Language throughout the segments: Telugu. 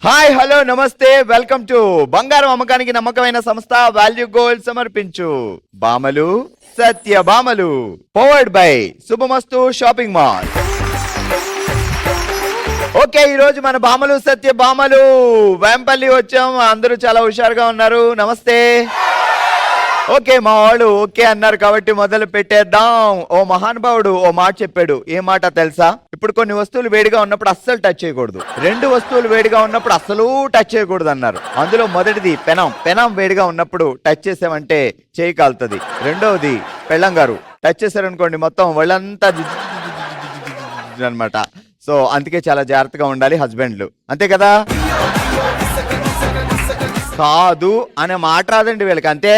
హాయ్ హలో నమస్తే వెల్కమ్ టు బంగారం అమ్మకానికి నమ్మకమైన సంస్థ వాల్యూ గోల్డ్ సమర్పించు బామలు సత్య బామలు powered by Subhamastu shopping mall. Okay, ఈ రోజు మన బామలు సత్య బామలు వేంపల్లి వచ్చాం. అందరూ చాలా హుషారుగా ఉన్నారు. నమస్తే. ఓకే, మా వాళ్ళు ఓకే అన్నారు కాబట్టి మొదలు పెట్టేద్దాం. ఓ మహానుభావుడు ఓ మాట చెప్పాడు. ఏ మాట తెలుసా? ఇప్పుడు కొన్ని వస్తువులు వేడిగా ఉన్నప్పుడు అస్సలు టచ్ చేయకూడదు, రెండు వస్తువులు వేడిగా ఉన్నప్పుడు అస్సలు టచ్ చేయకూడదు అన్నారు. అందులో మొదటిది పెనం. పెనం వేడిగా ఉన్నప్పుడు టచ్ చేసామంటే చేయి కాలుతుంది. రెండవది పెళ్ళం గారు. టచ్ చేశారనుకోండి మొత్తం వాళ్ళంతా అనమాట. సో అందుకే చాలా జాగ్రత్తగా ఉండాలి హస్బెండ్లు, అంతే కదా? కాదు అనే మాట రాదండి వీళ్ళకి, అంతే.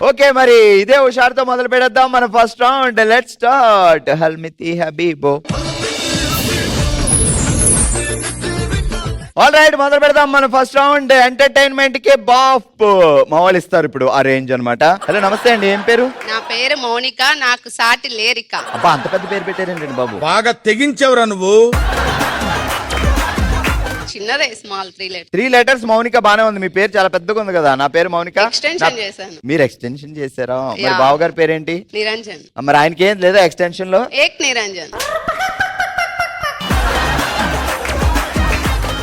ఓకే, మరి ఇదే హుషారుతో మొదలు పెడదాం మన ఫస్ట్ రౌండ్. Let's start. హల్మితి హబీబో. ఆల్ రైట్, మొదలు పెడదాం మన ఫస్ట్ రౌండ్. ఎంటర్టైన్మెంట్ కి బాఫ్ మా వాళ్ళు ఇస్తారు ఇప్పుడు ఆ రేంజ్ అనమాట. హలో నమస్తే అండి, ఏం పేరు? నా పేరు మౌనిక, నాకు సాటి లేరిక. అబ్బా, అంత పెద్ద పేరు పెట్టారండి బాబు. బాగా తెగించవరా నువ్వు. చిన్నదే, స్మాల్ 3 letters. 3 letters మౌనిక బానే ఉంది. మీ పేరు చాలా పెద్దగా ఉంది కదా. నా పేరు మౌనిక. ఎక్స్టెన్షన్ చేశాను. మీరు ఎక్స్టెన్షన్ చేశారా? మరి యా. బావగారి పేరేంటి? నిరంజన్. మరి ఆయనకి ఏం లేదా ఎక్స్టెన్షన్ లో? ఏక్ నిరంజన్.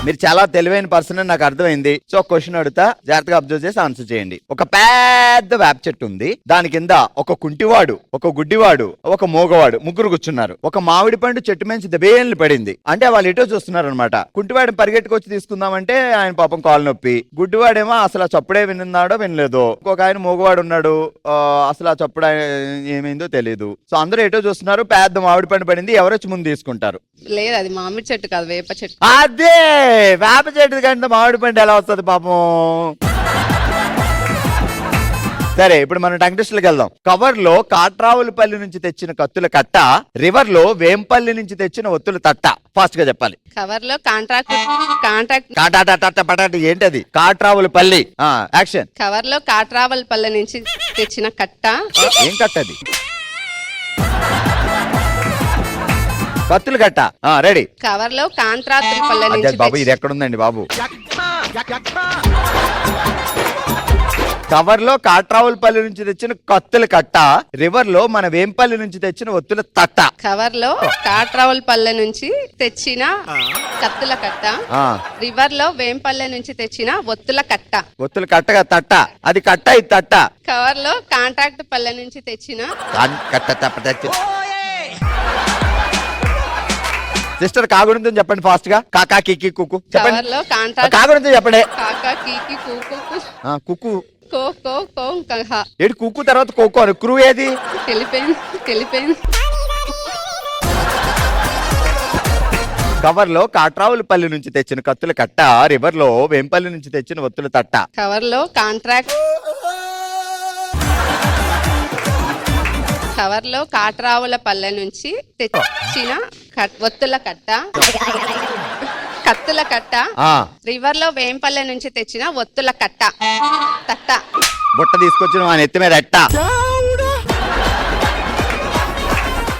మీరు చాలా తెలివైన పర్సన్ అని నాకు అర్థమైంది. సో క్వశ్చన్ అడుగుతా, జాగ్రత్తగా అబ్జర్వ్ చేసి ఆన్సర్ చేయండి. ఒక పెద్ద వేప చెట్టు ఉంది. దాని కింద ఒక కుంటివాడు, ఒక గుడ్డివాడు, ఒక మోగవాడు ముగ్గురు కూర్చున్నారు. ఒక మామిడి పండు చెట్టు నుంచి దెబ్బేళ్ళు పడింది. అంటే వాళ్ళు ఎటో చూస్తున్నారు అనమాట. కుంటివాడు పరిగెట్టుకొచ్చి తీసుకుందామంటే ఆయన పాపం కాలు నొప్పి. గుడ్డివాడేమో అసలు ఆ చప్పుడే విన్నాడో వినలేదో. ఇంకొక ఆయన మోగవాడు ఉన్నాడు, అసలు ఆ చప్పుడు ఏమైందో తెలియదు. సో అందరూ ఎటో చూస్తున్నారు. పెద్ద మామిడి పండు పడింది. ఎవరొచ్చి ముందు తీసుకుంటారు? లేదు, అది మామిడి చెట్టు కాదు, వేప చెట్టు. అదే వేప చెట్టు కంటే మామిడి పండు ఎలా వస్తుంది పాపం? సరే, ఇప్పుడు మనం టంగ్ టెస్ట్లకు వెళ్దాం. కవర్ లో కాట్రావులపల్లి నుంచి తెచ్చిన కత్తుల కట్ట, రివర్ లో వేంపల్లి నుంచి తెచ్చిన ఒత్తుల తట్ట. ఫాస్ట్ గా చెప్పాలి. కవర్ లో కాంట్రాక్ట్ పటాటి ఏంటది? కాట్రావులపల్లి. యాక్షన్. కవర్ లో కాట్రావల్పల్లె నుంచి తెచ్చిన కట్ట. ఏం కట్టది? కత్తులు కట్ట. రెడీ. కవర్ లో కాంట్రాక్టులపల్లె నుంచి బాబు, ఇది ఎక్కడుందండి బాబు? కవర్ లో కాట్రావులపల్లి నుంచి తెచ్చిన కత్తుల కట్ట, రివర్ లో మన వేంపల్లి నుంచి తెచ్చిన ఒత్తుల తట్ట. కవర్ లో కాట్రావల్పల్లె నుంచి తెచ్చిన కత్తుల కట్ట, రివర్ లో వేంపల్లె నుంచి తెచ్చిన ఒత్తుల కట్ట. ఒత్తుల కట్టగా తట్ట, అది కట్ట ఇది తట్ట. కవర్ లో కాంట్రాక్ట్ పల్లె నుంచి తెచ్చిన కట్ట. సిస్టర్ కాగుణితం చెప్పండి ఫాస్ట్ గా. కాకా కికి కుక్కు చెప్పండి. కవర్ లో కాంట్రాక్ట్ కాగుణితం చెప్పండి. కాకా కీకి కూకు కుక్కు. కో కో కో కహ. ఏడు కుక్కు తర్వాత కోకో అని క్రూ ఏది? తెలిపోయింది. కవర్ లో కాట్రావులపల్లి నుంచి తెచ్చిన కత్తుల కట్ట, రివర్ లో వేంపల్లి నుంచి తెచ్చిన ఒత్తుల తట్ట. కవర్ లో కాట్రావులపల్లె నుంచి తెచ్చిన ఒత్తుల కట్ట, కత్తుల కట్ట, రివర్ లో వేంపల్లె నుంచి తెచ్చిన ఒత్తుల కట్ట తట్ట. బుట్ట తీసుకొచ్చిన మా నెత్తి మీద ఎట్ట.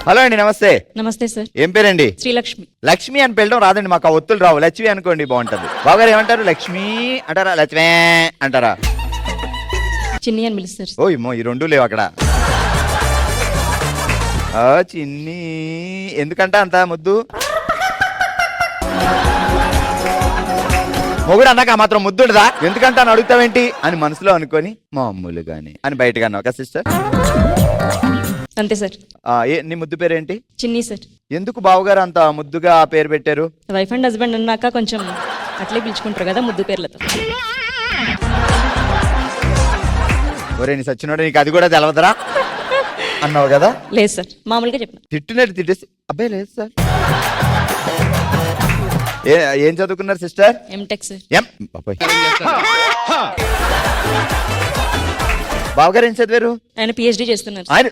హలో అండి, నమస్తే. నమస్తే సార్. ఏం పేరండి? శ్రీలక్ష్మి. లక్ష్మి అని పిలవడం రాదండి మాకు, ఆ ఒత్తులు రావు. లక్ష్మి అనుకోండి బాగుంటది. బావగారు ఏమంటారు? లక్ష్మి అంటారా, లక్ష్మే అంటారా? చిన్ని అని పిలుస్తారు. ఓ ఇమ్మో, ఈ రెండు లేవు అక్కడ. చిన్ని ఎందుకంట అంత ముద్దు? మొగుడు అన్నాక మాత్రం ముద్దుడుదా? ఎందుకంటే అని అడుగుతావేంటి అని మనసులో అనుకొని మామూలుగాని అని బయటగా అన్నావు కదా సిస్టర్? అంతే సార్. నీ ముద్దు పేరేంటి? చిన్ని సార్. ఎందుకు బావగారు అంత ముద్దుగా ఆ పేరు పెట్టారు? వైఫ్ అండ్ హస్బెండ్ అన్నాక కొంచెం అట్లే పిలుచుకుంటారు కదా ముద్దు పేర్లతో. ఒరే నీ సచ్చినోడు, నీకు అది కూడా తెలవదరా అన్నావు కదా? లేదు సార్, మామూలుగా చెప్పిన. తిట్టినట్టు తిట్టేసి అబ్బాయి లేదు సార్. ఏం చదువుకున్నారు సిస్టర్? MTech sir. బావగారు ఏం చదివారు? ఆయన పిహెచ్డి చేస్తున్నారు. ఆయన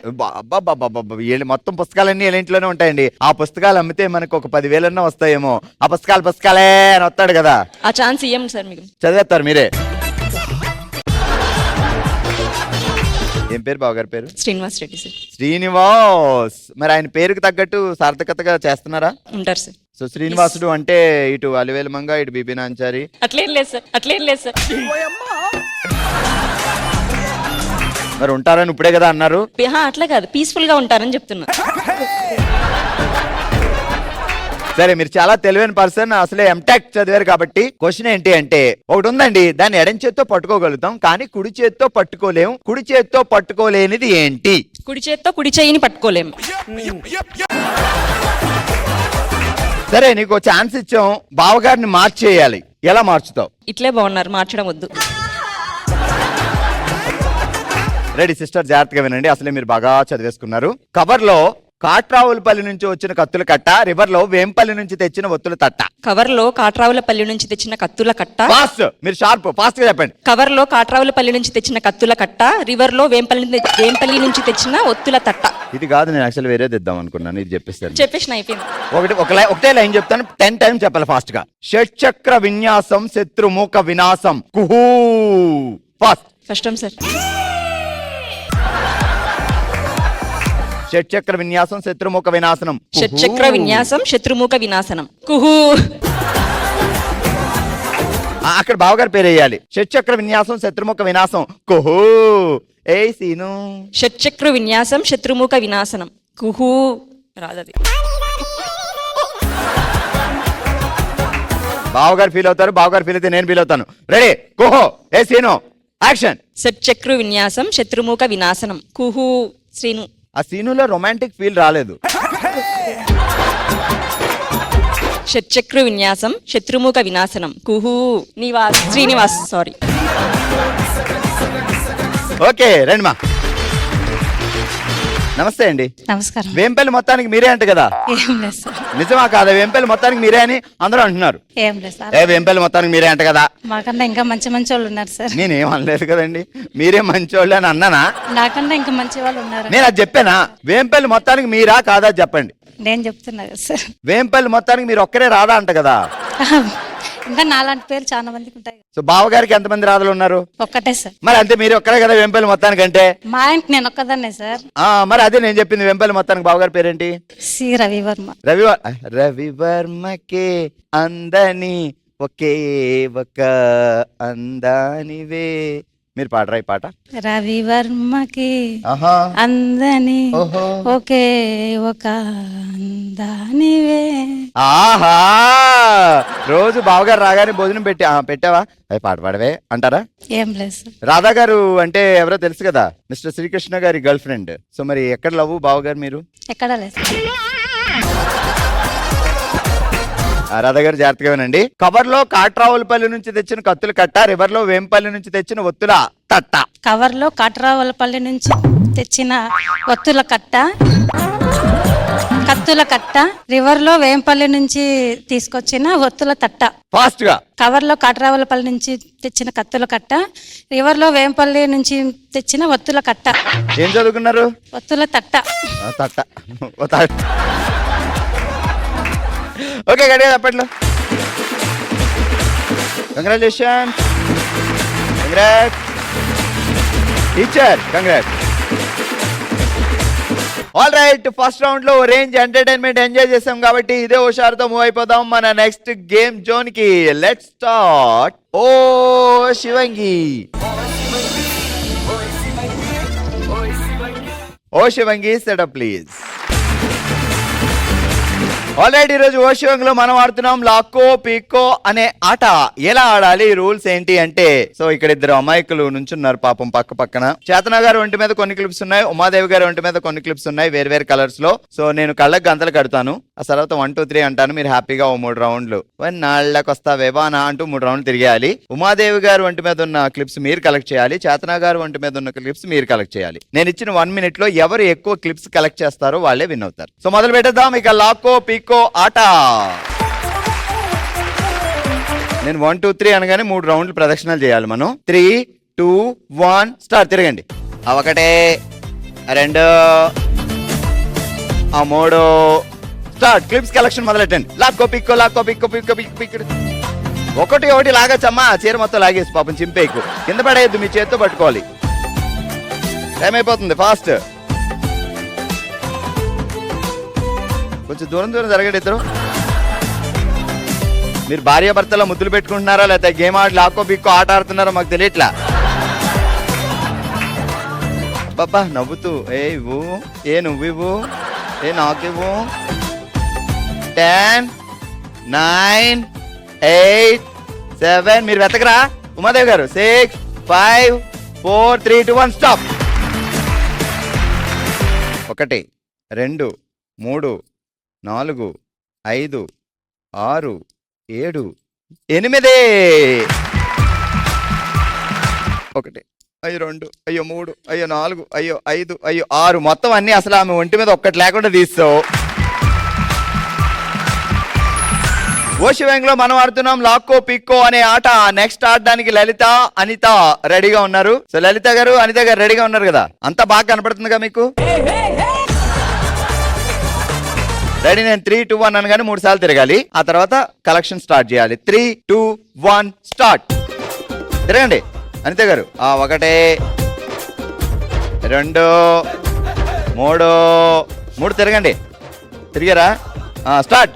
మొత్తం పుస్తకాలన్నీ ఇంట్లోనే ఉంటాయండి. ఆ పుస్తకాలు అమ్మితే మనకు ఒక 10,000 వస్తాయేమో. ఆ పుస్తకాలే అని వస్తాడు కదా. ఆ ఛాన్స్ ఇయ్యం సార్ మీకు. చదివేస్తారు మీరే. ఏం పేరు బావగారి పేరు? శ్రీనివాస్ రెడ్డి సార్. శ్రీనివాస్. మరి ఆయన పేరుకి తగ్గట్టు సార్థకతగా చేస్తున్నారా? ఉంటారు సార్. సో శ్రీనివాసుడు అంటే ఇటు అలివేలు మంగ, ఇటు బీబీ నాంచారి. అట్లేం లేదు సార్. మరి ఉంటారని ఇప్పుడే కదా అన్నారు. అట్లా కాదు, పీస్ఫుల్ గా ఉంటారని చెప్తున్నా. సరే, మీరు చాలా తెలివైన పర్సన్, అసలే ఎంటెక్ చదివారు కాబట్టి క్వశ్చన్ ఏంటి అంటే ఒకటి ఉందండి, దాన్ని ఎడం చేత్తో పట్టుకోగలుగుతాం కానీ కుడి చేత్తో పట్టుకోలేము. కుడి చేత్తో పట్టుకోలేనిది ఏంటి? కుడి చేత్తో కుడి చెయ్యిని పట్టుకోలేము. సరే, నీకు ఛాన్స్ ఇచ్చాం, బావగారిని మార్చేయాలి. ఎలా మార్చుతావు? ఇట్లే బాగున్నారు, మార్చడం వద్దు. రెడీ సిస్టర్, జాగ్రత్తగా వినండి, అసలే మీరు బాగా చదివేసుకున్నారు. కవర్ లో కాట్రావులపల్లి నుంచి వచ్చిన కత్తుల కట్ట, రివర్ లో వేంపల్లి నుంచి తెచ్చిన ఒత్తుల తట్ట. కవర్ లో కాట్రావులపల్లి నుంచి తెచ్చిన కత్తుల కట్ట. ఫాస్ట్, మీరు షార్ప్, ఫాస్ట్ గా చెప్పండి. కవర్ లో కాట్రావులపల్లి నుంచి తెచ్చిన కత్తుల కట్ట, రివర్ లో వేంపల్లి నుంచి తెచ్చిన ఒత్తుల తట్ట. ఇది కాదు, నేను యాక్చువల్ వేరేది ఇద్దాం అనుకున్నాను, ఇది చెప్పేస్తాను. చెప్పేసిన అయిపోయింది. ఒకటే లైన్ చెప్తాను, 10 టైమ్స్ చెప్పాలి ఫాస్ట్ గా. షట్చక్ర విన్యాసం శత్రుముఖ వినాశం కుహూ. ఫాస్ట్. కష్టం సార్. షట్చక్ర విన్యాసం శత్రుముఖ వినాశనం. షట్చక్ర విన్యాసం శత్రుముఖ వినాశనం కుహూ. అక్కడ బావగారి పేరు వేయాలి. షట్చక్ర విన్యాసం శత్రుముఖ వినాశం కుహూ. ఏ సీను. షట్చక్ర విన్యాసం శత్రుముఖ వినాశనం కుహూ. రాదది. బావగారు ఫీల్ అవుతారు, బావగారు ఫీల్ అయితే నేను ఫీల్ అవుతాను. రెడీ, కుహో. ఏ సీను, యాక్షన్. షట్చక్ర విన్యాసం శత్రుముఖ వినాశనం కుహూ. శ్రీను. ఆ సీనులో రొమాంటిక్ ఫీల్ రాలేదు. షట్చక్ర విన్యాసం శత్రుముఖ వినాశనం కుహూ. శ్రీనివాస్. సారీ. ఓకే, రండి మా. నమస్తే అండి. నమస్కారం. వేంపల్లి మొత్తానికి మీరే అంట కదా? ఏం లేదు సార్. నిజమా కాదా? వేంపల్లి మొత్తానికి మీరే అని అందరూ అంటున్నారు. ఏం లేదు సార్. వేంపల్లి మొత్తానికి మీరే అంట కదా? మాకన్నా ఇంకా మంచి మంచి వాళ్ళు ఉన్నారు సార్. నేనేం అనలేదు కదండి, మీరే మంచి వాళ్ళు అని అన్నానా? నాకన్నా ఇంకా మంచి వాళ్ళు ఉన్నారు. నేను అది చెప్పానా? వేంపల్లి మొత్తానికి మీరా కాదా చెప్పండి. నేను చెప్తున్నా కదా సార్. వేంపల్లి మొత్తానికి మీరు ఒక్కరే రాదా అంట కదా? ఇంకా నాలాంటి పేరు చాలా మందికి ఉంటాయి. సో బావగారికి ఎంతమంది రాధలు ఉన్నారు? ఒక్కటే సార్. మరి అంతే, మీరు ఒక్కరే కదా వేంపల్లి మొత్తానికి అంటే? మా ఇంటి నేను ఒక్కదాన్నే సార్. మరి అదే నేను చెప్పింది, వేంపల్లి మొత్తానికి బావగారి పేరేంటి? సి రవివర్మ. రవివర్మకే అందని ఒకే ఒక అందానివే. మీరు పాడరా ఈ పాట? రవివర్మకి అందని ఒకే ఒక అందానివే. ఆహా, రోజు బావగారు రాగానే భోజనం పెట్టావా? అవి పాట పాడవే అంటారా? ఏం లేదు సార్. రాధా గారు అంటే ఎవరో తెలుసు కదా, మిస్టర్ శ్రీకృష్ణ గారి గర్ల్ ఫ్రెండ్. సో మరి ఎక్కడ లవ్ బావగారు మీరు? ఎక్కడ లేదు సార్. రాధా గారు జాగ్రత్తగా వినండి. కవర్ లో కాట్రావులపల్లి నుంచి తెచ్చిన కత్తుల కట్ట, రివర్ లో వేంపల్లి నుంచి తెచ్చిన ఒత్తుల తట్ట. కవర్ లో కాట్రావులపల్లి నుంచి తెచ్చిన ఒత్తుల కట్ట, కత్తుల కట్ట, రివర్ లో వేంపల్లి నుంచి తీసుకొచ్చిన ఒత్తుల తట్ట. ఫాస్ట్ గా. కవర్ లో కాట్రావులపల్లి నుంచి తెచ్చిన కత్తుల కట్ట, రివర్ లో వేంపల్లి నుంచి తెచ్చిన ఒత్తుల కట్ట. ఏం చదువుకున్నారు? ఒత్తుల తట్ట. తట్ట. ఓకే, గడిగా చెప్పండి. Congratulation. Congrat teacher, congrat. All right, first round లో రేంజ్ ఎంటర్టైన్మెంట్ ఎంజాయ్ చేసాం కాబట్టి ఇదే హుషారుతో మూవ్ అయిపోదాం మన నెక్స్ట్ గేమ్ జోన్ కి. Let's start. ఓ శివంగి. ఓ శివంగి, సెటప్ ప్లీజ్. ఆల్రెడీ ఈరోజు ఓ శివంగిలో మనం ఆడుతున్నాం లాక్కో పీకో అనే ఆట. ఎలా ఆడాలి, రూల్స్ ఏంటి అంటే, సో ఇక్కడ ఇద్దరు అమాయకులు నుంచున్నారు పాపం పక్క పక్కన. చేతన గారు ఒంటి మీద కొన్ని క్లిప్స్ ఉన్నాయి, ఉమాదేవి గారు ఒంటి మీద కొన్ని క్లిప్స్ ఉన్నాయి వేరు వేరు కలర్స్ లో. సో నేను కళ్ళకి గంతలు కడతాను, ఆ తర్వాత 1 2 3 అంటాను. మీరు హ్యాపీగా ఓ 3 రౌండ్లు నాళ్ళకి వస్తావేవానా అంటూ 3 రౌండ్లు తిరిగేయాలి. ఉమాదేవి గారు ఒంటి మీద ఉన్న క్లిప్స్ మీరు కలెక్ట్ చేయాలి, చేతన గారు ఒంటి మీద ఉన్న క్లిప్స్ మీరు కలెక్ట్ చేయాలి. నేను ఇచ్చిన 1 minute లో ఎవరు ఎక్కువ క్లిప్స్ కలెక్ట్ చేస్తారో వాళ్ళే విన్ అవుతారు. సో మొదలు పెట్టేద్దాం ఇక లాక్కో పీకో ఆట. నేను 1 2 3 అనగానే 3 రౌండ్లు ప్రదక్షిణాలు చేయాలి మనం. 3 2 1 స్టార్ట్. తిరగండి. 1 2 3 స్టార్ట్. క్లిప్స్ కలెక్షన్ మొదలెట్టండి. లాక్కో పిక్కో లాక్కో పిక్కో పిక్కో పిక్కో. ఒకటి లాగచ్చమ్మా, చీర మొత్తం లాగేసి పాపం చింపేకు, కింద పడేయద్దు, మీ చేత్తో పట్టుకోవాలి. టైం అయిపోతుంది, ఫాస్ట్. కొంచెం దూరం జరగండి ఇద్దరు. మీరు భార్యాభర్తలో ముద్దులు పెట్టుకుంటున్నారా లేకపోతే గేమ్ ఆడి లాక్కో బిక్కో ఆట ఆడుతున్నారో మాకు తెలియట్లా. బాబా నవ్వుతూ ఇవ్వు, నువ్వు ఇవ్వు, నాకు ఇవ్వు. 10, 9, 8, 7. మీరు వెతకరా ఉమాదేవి గారు. 6, 5, 4, 3, 2, 1 స్టాప్. 1, 2, 3, 4, 5, 6, 7, 8. 1, అయ్యో 2, అయ్యో 3, అయ్యో 4, అయ్యో 5, అయ్యో 6. మొత్తం అన్ని అసలు ఆమె ఒంటి మీద ఒక్కటి లేకుండా తీస్తావు. ఓషివెంగ్లో మనం ఆడుతున్నాం లాక్కో పిక్కో అనే ఆట. నెక్స్ట్ ఆడడానికి లలిత, అనిత రెడీగా ఉన్నారు. సో లలిత గారు, అనిత గారు రెడీగా ఉన్నారు కదా? అంతా బాగా కనపడుతుందిగా మీకు? రెడీ? నేను 3, 2, 1 అనగానే 3 సార్లు తిరగాలి. ఆ తర్వాత కలెక్షన్ స్టార్ట్ చేయాలి. 3, 2, 1 స్టార్ట్. తిరగండి అనిత గారు. 1, 2, 3 తిరగండి. తిరిగారా? స్టార్ట్.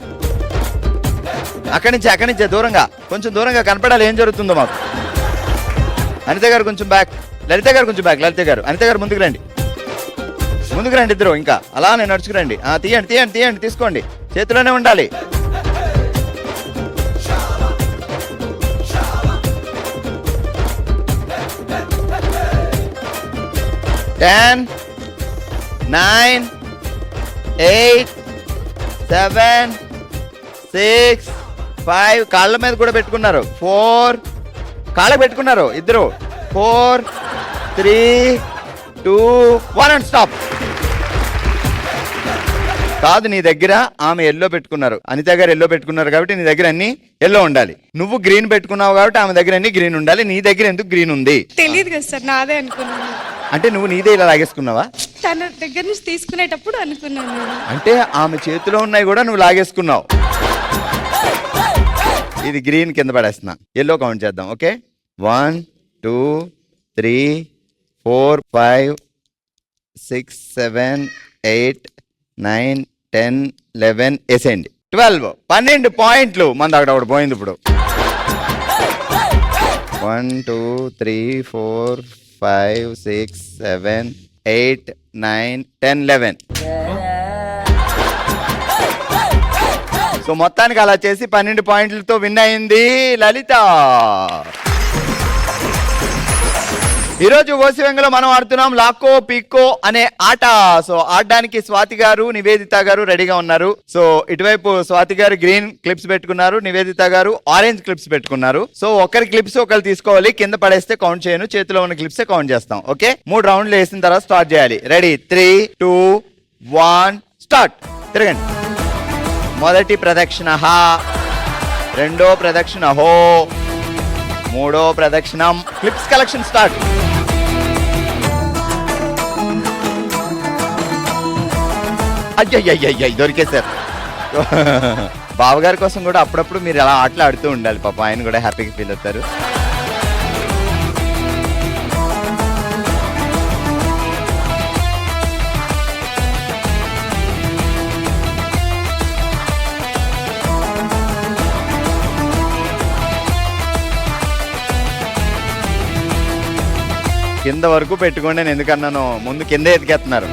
అక్కడి నుంచే దూరంగా, కొంచెం దూరంగా కనపడాలి ఏం జరుగుతుందో మాకు. అనిత గారు కొంచెం బ్యాక్, లలిత గారు కొంచెం బ్యాక్. లలిత గారు, అనిత గారు ముందుకు రండి ఇద్దరు. ఇంకా అలా నేను నడుచుకురండి. తీయండి తీసుకోండి, చేతిలోనే ఉండాలి. Ten, 9, 8, 7, 6, 5. కాళ్ళ మీద కూడా పెట్టుకున్నారు. 4, కాళ్ళకి పెట్టుకున్నారు ఇద్దరు. 4, 3, 2, 1 అండ్ స్టాప్. కాదు, నీ దగ్గర ఆమె ఎల్లో పెట్టుకున్నారు, అనిత గారు ఎల్లో పెట్టుకున్నారు కాబట్టి నీ దగ్గర అన్ని ఎల్లో ఉండాలి. నువ్వు గ్రీన్ పెట్టుకున్నావు కాబట్టి ఆమె దగ్గర అన్ని గ్రీన్ ఉండాలి. నీ దగ్గర ఎందుకు గ్రీన్ ఉంది? తెలియదు కదా సార్, నాదే అనుకున్నాను. అంటే నువ్వు నీదే ఇలా లాగేసుకున్నావా? తన దగ్గర నుంచి తీసుకునేటప్పుడు అనుకున్నాను. అంటే ఆమె చేతిలో ఉన్నాయి కూడా నువ్వు లాగేసుకున్నావు. ఇది గ్రీన్ కింద పడేస్తున్నా. ఎల్లో కౌంట్ చేద్దాం. ఓకే, 1, 2, 3, 4, 5, 6, 7, 8, 9, 10, 11 వేసేయండి. 12 పాయింట్లు మంది అక్కడ ఒకటి పోయింది. ఇప్పుడు 1, 2, 3, 4, 5, 6, 7, 8, 9, 10, 11. సో మొత్తానికి అలా చేసి 12 పాయింట్లతో విన్ అయింది లలిత. ఈరోజు ఓసివెంగలో మనం ఆడుతున్నాం లాక్కో పిక్కో అనే ఆట. సో ఆడడానికి స్వాతి గారు, నివేదిత గారు రెడీగా ఉన్నారు. సో ఇటువైపు స్వాతి గారు గ్రీన్ క్లిప్స్ పెట్టుకున్నారు, నివేదిత గారు ఆరెంజ్ క్లిప్స్ పెట్టుకున్నారు. సో ఒకరి క్లిప్స్ ఒకరు తీసుకోవాలి. కింద పడేస్తే కౌంట్ చేయను, చేతిలో ఉన్న క్లిప్సే కౌంట్ చేస్తాం. ఓకే, 3 రౌండ్లు వేసిన తర్వాత స్టార్ట్ చేయాలి. రెడీ? 3, 2, 1 స్టార్ట్. తిరగండి. మొదటి ప్రదక్షిణ హా, రెండో ప్రదక్షిణ హో, మూడో ప్రదక్షిణం. Clips collection start. అయ్యయ్యయ్య దొరికేశారు. బావగారి కోసం కూడా అప్పుడప్పుడు మీరు అలా ఆటలు ఆడుతూ ఉండాలి. పాప ఆయన కూడా హ్యాపీగా ఫీల్ అవుతారు. కింద వరకు పెట్టుకోండి, నేను ఎందుకన్నాను, ముందు కింద ఎతికేస్తున్నారు.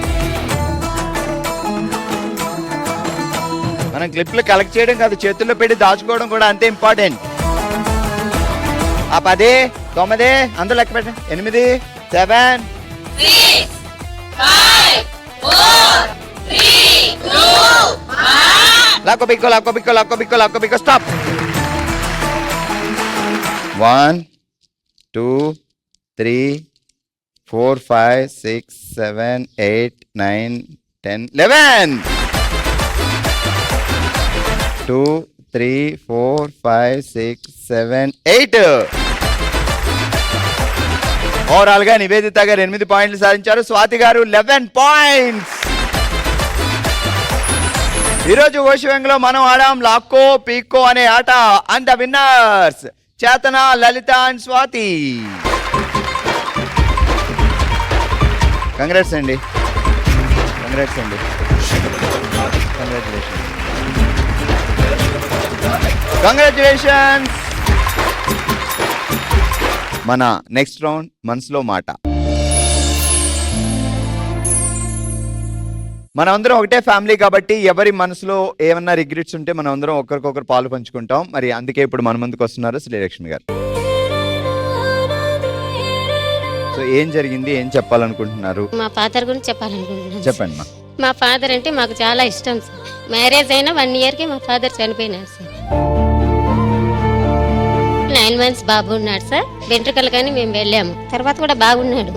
మనం క్లిప్లు కలెక్ట్ చేయడం కాదు, చేతుల్లో పెట్టి దాచుకోవడం కూడా అంతే ఇంపార్టెంట్. 10, 9 అందరూ లెక్క పెట్టండి. 8, 7, 6, 5, 4, 3, 2, 1. లాక్కో పిక్కో స్టాప్. 1, 2, 3, 4, 5, 6, 7, 8, 9, 10, 11. 2, 3, 4, 5, 6, 7, 8. ఓవరాల్ గా నివేదిత గారు 8 పాయింట్లు సాధించారు, స్వాతి గారు 11 పాయింట్స్. ఈరోజు ఓషివెంగ్లో మనం ఆడాం లాక్కో పీక్కో అనే ఆట. అండ్ ద విన్నర్స్ చేతన, లలిత అండ్ స్వాతి. కంగ్రాట్స్ అండి. కంగ్రాచులేషన్. కంగ్రాచులేషన్స్. మన నెక్స్ట్ రౌండ్ మనసులో మాట. మనం అందరం ఒకటే ఫ్యామిలీ కాబట్టి ఎవరి మనసులో ఏమన్నా రిగ్రెట్స్ ఉంటే మనం అందరం ఒకరికొకరు పాలు పంచుకుంటాం. మరి అందుకే ఇప్పుడు మన ముందుకు వస్తున్నారు శ్రీలక్ష్మి గారు. సో ఏం జరిగింది, ఏం చెప్పాలనుకుంటున్నారు? మా ఫాదర్ గురించి చెప్పాలనుకుంటున్నాను. చెప్పండి మా. మా ఫాదర్ అంటే మాకు చాలా ఇష్టం సార్. మ్యారేజ్ అయిన 1 yearకి మా ఫాదర్ చనిపోయినారు సార్. 9 months బాబు ఉన్నాడు సార్. వెంట్రుకలు కానీ మేము వెళ్ళాము. తర్వాత కూడా బాగున్నాడు.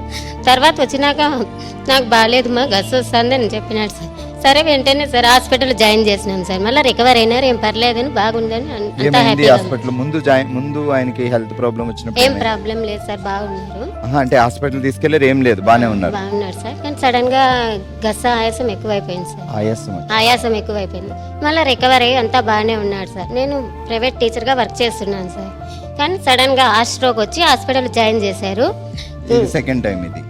తర్వాత వచ్చినాక నాకు బాగాలేదు మా గస్సు వస్తుంది అని చెప్పినాడు సార్. సరే వెంటనే సార్ హాస్పిటల్ జాయిన్ చేసినాం సార్. మళ్ళీ రికవర్ అయినారు, ఏం పర్లేదని బాగుందని అంతా హ్యాపీగా. హాస్పిటల్ ముందు ఆయనకి హెల్త్ ప్రాబ్లం వచ్చినప్పుడు ఏం ప్రాబ్లం లేదు సార్, బాగున్నారు. అంటే హాస్పిటల్ తీసుకెళ్లారు, ఏం లేదు, బానే ఉన్నారు. బాగున్నారు సార్. కానీ సడన్ గా ఆయాసం ఎక్కువైపోయింది సార్. ఆయాసం ఎక్కువైపోయింది. మళ్ళీ రికవర్ అయ్యి అంతా బాగానే ఉన్నాడు సార్. నేను ప్రైవేట్ టీచర్ గా వర్క్ చేస్తున్నాను సార్. కానీ సడన్ గా హార్ట్ స్ట్రోక్ వచ్చి హాస్పిటల్ జాయిన్ చేశారు. సెకండ్ టైం ఇది.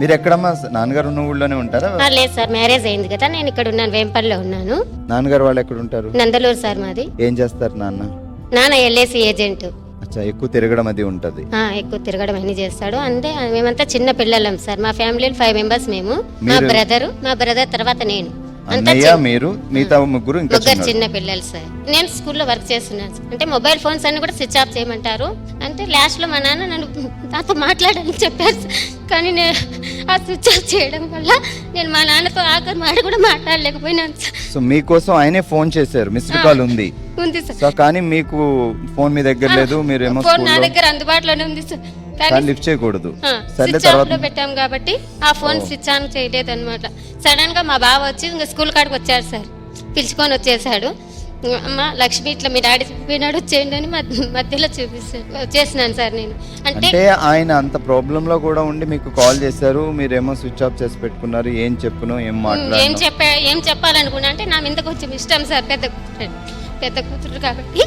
మీరు ఎక్కడమ్మా, నాన్నగారు ఉన్న ఊళ్ళోనే ఉంటారా? లేదు సార్, మ్యారేజ్ అయింది కదా, నేను ఇక్కడ ఉన్నాను, వేంపల్లిలో ఉన్నాను. నాన్నగారు వాళ్ళు ఎక్కడ ఉంటారు? నందలూరు సార్ మాది. ఏం చేస్తారు నాన్న? LIC agent. ఎక్కువ తిరగడం అది ఉంటది. ఎక్కువ తిరగడం అన్ని చేస్తాడు. అంటే మేమంతా చిన్న పిల్లలం సార్. మా ఫ్యామిలీలో 5 members మేము. మా బ్రదర్ తర్వాత నేను. అన్నయ్య, మీరు, మిగతా ముగ్గురు చిన్న పిల్లలు సార్. నేను స్కూల్లో వర్క్ చేస్తున్నాను సార్. అంటే మొబైల్ ఫోన్స్ అన్ని కూడా స్విచ్ ఆఫ్ చేయమంటారు. అంటే లాస్ట్ లో మా నాన్న నాతో మాట్లాడాలని చెప్పారు. కానీ నేను ఆ స్విచ్ ఆఫ్ చేయడం వల్ల నేను మా నాన్నతో ఆఖరి మాట కూడా మాట్లాడలేకపోయినాను సార్. సో మీకోసం ఆయనే ఫోన్ చేశారు, మిస్డ్ కాల్ ఉంది సార్. కానీ మీకు ఫోన్ మీ దగ్గర లేదు, మీరేమో ఫోన్ నా దగ్గర అందుబాటులోనే ఉంది సార్. లిఫ్ట్ చేయకూడదు. స్విచ్ ఆఫ్ లో పెట్టాం కాబట్టి ఆ ఫోన్ స్విచ్ ఆన్ చేయలేదు అనమాట. సడన్ గా మా బావ వచ్చి ఇంకా స్కూల్ కాడికి వచ్చాడు సార్. పిలుచుకొని వచ్చేసాడు. అమ్మ లక్ష్మి ఇట్లా మీ డాడీ చనిపోయినాడు, వచ్చేయండి అని మధ్యలో చూపిస్తాడు. వచ్చేసినాను సార్ నేను. అంటే ఆయన అంత ప్రాబ్లం లో కూడా ఉండి మీకు కాల్ చేశారు, మీరేమో స్విచ్ ఆఫ్ చేసి పెట్టుకున్నారు. ఏం చెప్పును, ఏం చెప్పాలనుకున్నా అంటే నా మీద కొంచెం ఇష్టం సార్. పెద్ద కూతురు కాబట్టి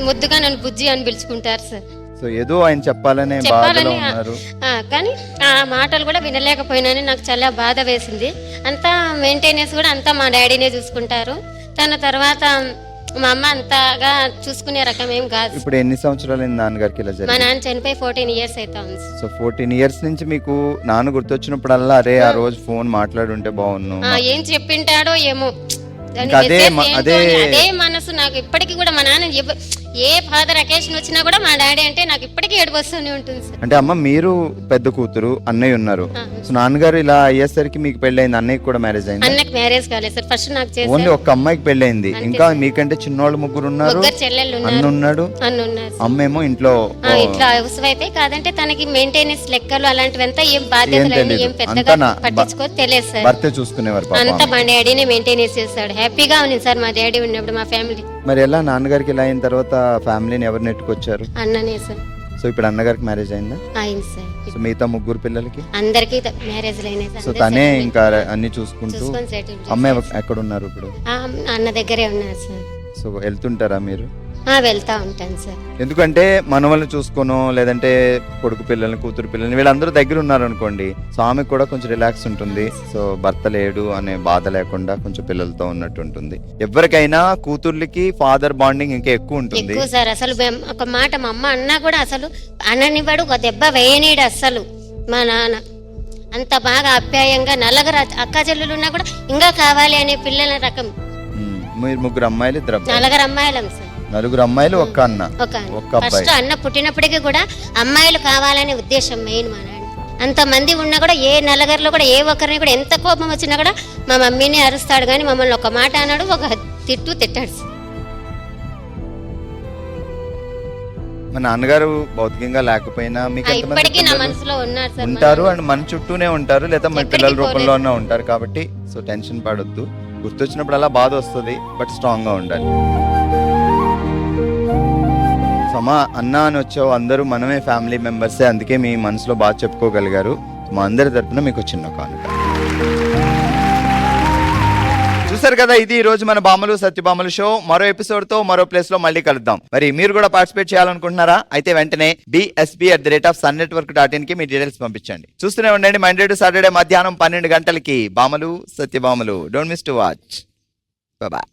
ముద్దుగా నన్ను బుజ్జి అని పిలుచుకుంటారు సార్. సో ఏదో ఆయన చెప్పాలని కానీ ఆ మాటలు కూడా వినలేకపోయినాని నాకు చాలా బాధ వేసింది. అంతా మెయింటెనెన్స్ కూడా అంతా మా డాడీనే చూసుకుంటారు. తన తర్వాత మా అమ్మ అంతగా చూసుకునే రకం ఏం కాదు. ఇప్పుడు ఎన్ని సంవత్సరాలు నాన్నగారికి ఇలా జరిగింది? మా నాన్న చనిపోయి 14 years అవుతా ఉంది. సో 14 years నుంచి మీకు నాన్న గుర్తొచ్చినప్పుడల్లా అరే ఆ రోజు ఫోన్ మాట్లాడుంటే బాగున్ను, ఏం చెప్పింటాడో ఏమో అదే మనసు నాకు ఇప్పటికీ కూడా. మా నాన్న ఏ ఫాదర్ అకేషన్ వచ్చినా కూడా మా డాడీ అంటే నాకు ఇప్పటికీ ఏడుపు వస్తూనే ఉంటుంది సార్. అంటే అమ్మ మీరు పెద్ద కూతురు, అన్నయ్య ఉన్నారు. సో నాన్నగారు ఇలా అయ్యేసరికి మీకు పెళ్ళైంది, అన్నయ్యకి కూడా మ్యారేజ్ అయింది? అన్నకి మ్యారేజ్ కాలేదు సార్. ఫస్ట్ నాకు చేశారు. ఓన్లీ ఒక అమ్మాయికి పెళ్ళైంది. ఇంకా మీకంటే చిన్నోళ్ళు ముగ్గురు ఉన్నారు. అన్న ఉన్నాడు, అమ్మేమో ఇంట్లో హౌస్ వైఫే. కాదంటే తనకి మెయింటెనెన్స్ లెక్కలు అలాంటివంతా ఏం బాధ్యతలు ఏం పెద్దగా పట్టించుకో తెలియదు సార్. భర్త చూసుకునేవారు అంతా మా డాడీనే మెయింటెనెన్స్ చేస్తాడు. హ్యాపీగా ఉంది సార్ మా డాడీ ఉన్నప్పుడు మా ఫ్యామిలీ. మరి ఎలా నాన్నగారికి ఇలా అయిన తర్వాత ఫ్యామిలీని ఎవరు నెట్టుకొచ్చారు? అన్ననే సార్. సో ఇప్పుడు అన్నగారికి మ్యారేజ్ అయిందా? అయింది సార్. సో మిగతా ముగ్గురు పిల్లలకి అందరికి మ్యారేజ్ అయినాయి. సో తనే ఇంకా అన్ని చూసుకుంటూ. అమ్మాయి ఎక్కడ ఉన్నారు ఇప్పుడు? అన్న దగ్గరే ఉన్నారు సార్. సో వెళ్తుంటారా మీరు? వెళ్తా ఉంటాను సార్. ఎందుకంటే మనవల్ని చూసుకోను, లేదంటే కొడుకు పిల్లల్ని, కూతురు పిల్లల్ని, వీళ్ళందరూ దగ్గర ఉన్నారు అనుకోండి. సో ఆమెకు కూడా కొంచెం రిలాక్స్ ఉంటుంది. సో భర్త లేడు అనే బాధ లేకుండా కొంచెం పిల్లలతో ఉన్నట్టు ఉంటుంది. ఎవరికైనా కూతుర్లకి ఫాదర్ బాండింగ్ ఇంకా ఎక్కువ ఉంటుంది సార్. అసలు ఒక మాట మా అమ్మ అన్నా కూడా అసలు అననివాడు, ఒక దెబ్బ వేయనీడు అస్సలు. మా నాన్న అంత బాగా ఆప్యాయంగా, నలుగురు అక్క చెల్లెలు ఉన్నా కూడా ఇంకా కావాలి అనే పిల్లల రకం. మీరు ముగ్గురు అమ్మాయిలు, నలుగురు అమ్మాయిలం సార్. నలుగురు అమ్మాయిలు, ఒక్క అన్న, ఒక్క అబ్బాయి. ఫస్ట్ అన్న పుట్టినప్పటికీ కూడా అమ్మాయిలు కావాలనే ఉద్దేశం మెయిన్. మా నాన్న అంత మంది ఉన్నా కూడా ఏ నలుగురిలో కూడా ఏ ఒక్కరిని కూడా ఎంత కోపం వచ్చినా కూడా మా మమ్మీని అరుస్తాడు, కానీ మమ్మల్ని ఒక మాట అన్నాడు, ఒక తిట్టాడు. మా నాన్నగారు భౌతికంగా లేకపోయినా మీకు ఇప్పటికీ నా మనసులో ఉంటారు అండ్ మన చుట్టూనే ఉంటారు, లేదా మన పిల్లల రూపంలోనే ఉంటారు. కాబట్టి సో టెన్షన్ పడొద్దు. గుర్తొచ్చినప్పుడు అలా బాధ వస్తుంది, బట్ స్ట్రాంగ్ గా ఉండాలి. మా అన్న అని వచ్చావు, అందరూ మనమే ఫ్యామిలీ మెంబర్సే, అందుకే మీ మనసులో బాగా చెప్పుకోగలిగారు. మా అందరి తరపున మీకు చిన్న కానుక. చూసారు కదా, ఇది ఈ రోజు మన బామలు సత్యభామలు షో. మరో ఎపిసోడ్ తో మరో ప్లేస్ లో మళ్ళీ కలుద్దాం. మరి మీరు కూడా పార్టిసిపేట్ చేయాలనుకుంటున్నారా? అయితే వెంటనే bsb@sunnetwork.in కి మీ డీటెయిల్స్ పంపించండి. చూస్తూనే ఉండండి మండే టు సాటర్డే మధ్యాహ్నం 12 గంటలకి బామలు సత్యభామలు. Don't miss to watch. Bye.